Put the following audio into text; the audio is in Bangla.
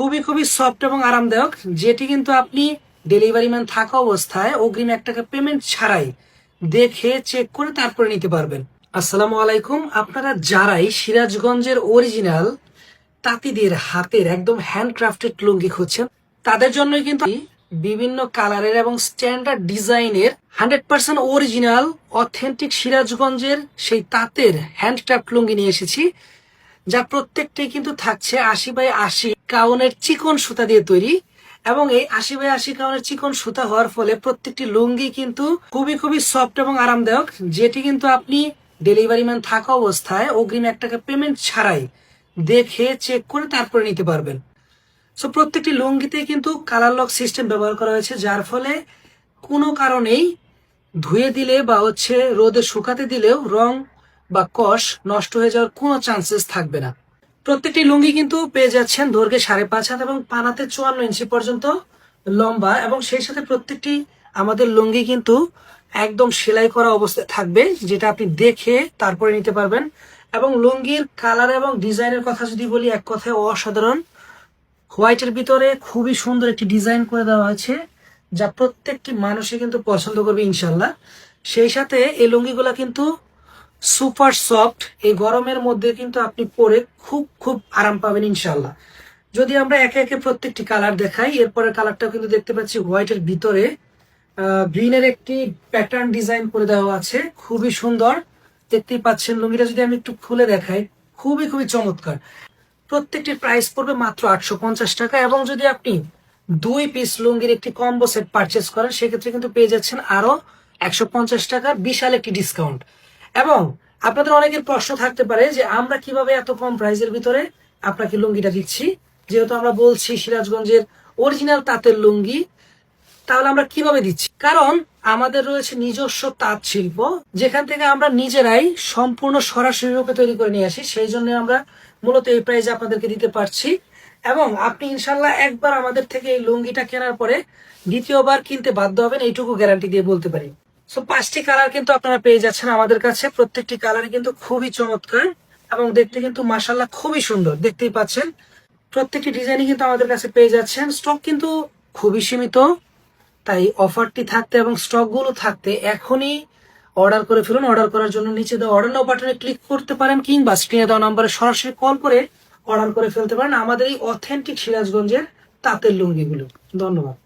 খুবই সফট এবং আরামদায়ক, যেটি কিন্তু আপনি ডেলিভারি ম্যান থাকা অবস্থায় অগ্রিম 1 টাকা পেমেন্ট ছাড়াই দেখে চেক করে তারপরে নিতে পারবেন। আসসালামু আলাইকুম। আপনারা যারাই সিরাজগঞ্জের অরিজিনাল তাঁতিদের হাতের একদম হ্যান্ডক্রাফটেড লুঙ্গি খুঁজছেন, তাদের জন্যই কিন্তু বিভিন্ন কালারের এবং স্ট্যান্ডার্ড ডিজাইনের 100% অরিজিনাল অথেন্টিক সিরাজগঞ্জের সেই তাঁতের হ্যান্ডক্রাফট লুঙ্গি নিয়ে এসেছি, যা প্রত্যেকটাই কিন্তু থাকছে 80x80 কাউনের চিকন সুতা দিয়ে তৈরি। এবং এই 80x80 কাউনের চিকন সুতা হওয়ার ফলে প্রত্যেকটি লুঙ্গি কিন্তু খুবই সফট এবং আরামদায়ক, যেটি কিন্তু আপনি ডেলিভারি ম্যান থাকা অবস্থায় অগ্রিম 1 টাকা পেমেন্ট ছাড়াই দেখে চেক করে তারপরে নিতে পারবেন। সো প্রত্যেকটি লুঙ্গিতেই কিন্তু কালার লক সিস্টেম ব্যবহার করা হয়েছে, যার ফলে কোনো কারণেই ধুয়ে দিলে বা রোদে শুকাতে দিলেও রং বা কষ নষ্ট হয়ে যাওয়ার কোনো চান্সেস থাকবে না। প্রত্যেকটি লুঙ্গি কিন্তু পেয়ে যাচ্ছেন দৈর্ঘ্যে 5.5 হাত এবং পানাতে 54 ইঞ্চি পর্যন্ত লম্বা, এবং সেই সাথে প্রত্যেকটি আমাদের লুঙ্গি কিন্তু একদম সেলাই করা অবস্থায় থাকবে, যেটা আপনি দেখে তারপরে নিতে পারবেন। এবং লুঙ্গির কালার এবং ডিজাইনের কথা যদি বলি, এক কথায় অসাধারণ। হোয়াইটের ভিতরে খুবই সুন্দর একটি ডিজাইন করে দেওয়া হয়েছে, যা প্রত্যেকটি মানুষই কিন্তু পছন্দ করবে ইনশাল্লাহ। সেই সাথে এই লুঙ্গিগুলা কিন্তু সুপার সফট, এই গরমের মধ্যে কিন্তু আপনি পরে খুব আরাম পাবেন ইনশাল্লাহ। যদি আমরা একে একে প্রত্যেকটি কালার দেখাই, এরপরে কালারটাও কিন্তু দেখতে পাচ্ছি হোয়াইটের ভিতরে গ্রিনের একটি প্যাটার্ন ডিজাইন করে দেওয়া আছে, খুবই সুন্দর দেখতেই পাচ্ছেন। লুঙ্গিটা যদি আমি একটু খুলে দেখাই, খুবই চমৎকার। প্রত্যেকটির প্রাইস পড়বে মাত্র 850 টাকা, এবং যদি আপনি 2 পিস লুঙ্গির একটি কম্বো সেট পারচেস করেন, সেক্ষেত্রে কিন্তু পেয়ে যাচ্ছেন আরো 150 টাকার বিশাল একটি ডিসকাউন্ট। এবং আপনাদের অনেকের প্রশ্ন থাকতে পারে যে আমরা কিভাবে এত কম প্রাইসের ভিতরে আপনাকে লুঙ্গিটা দিচ্ছি, যেহেতু আমরা বলছি সিরাজগঞ্জের অরিজিনাল তাঁতের লুঙ্গি, তাহলে আমরা কিভাবে দিচ্ছি? কারণ আমাদের রয়েছে নিজস্ব তাঁত শিল্প, যেখান থেকে আমরা নিজেরাই সম্পূর্ণ সরাসরি রূপে তৈরি করে নিয়ে আসি। সেই জন্য আমরা মূলত এই প্রাইসে আপনাদেরকে দিতে পারছি। এবং আপনি ইনশাল্লাহ একবার আমাদের থেকে এই লুঙ্গিটা কেনার পরে দ্বিতীয়বার কিনতে বাধ্য হবেন, এইটুকু গ্যারান্টি দিয়ে বলতে পারি। সো 5টি কালার কিন্তু আপনারা পেয়ে যাচ্ছেন আমাদের কাছে। প্রত্যেকটি কালারই কিন্তু খুবই চমৎকার এবং দেখতে কিন্তু মাশাআল্লাহ খুবই সুন্দর, দেখতেই পাচ্ছেন। প্রত্যেকটি ডিজাইনই কিন্তু আমাদের কাছে পেয়ে যাচ্ছেন। স্টক কিন্তু খুবই সীমিত, তাই অফারটি থাকতে এবং স্টক গুলো থাকতে এখনই অর্ডার করে ফেলুন। অর্ডার করার জন্য নিচে দেওয়া অর্ডার নাও বাটনে ক্লিক করতে পারেন, কিংবা স্ক্রিনে দেওয়া নম্বরে সরাসরি কল করে অর্ডার করে ফেলতে পারেন আমাদের এই অথেন্টিক সিরাজগঞ্জের তাঁতের লুঙ্গিগুলো। ধন্যবাদ।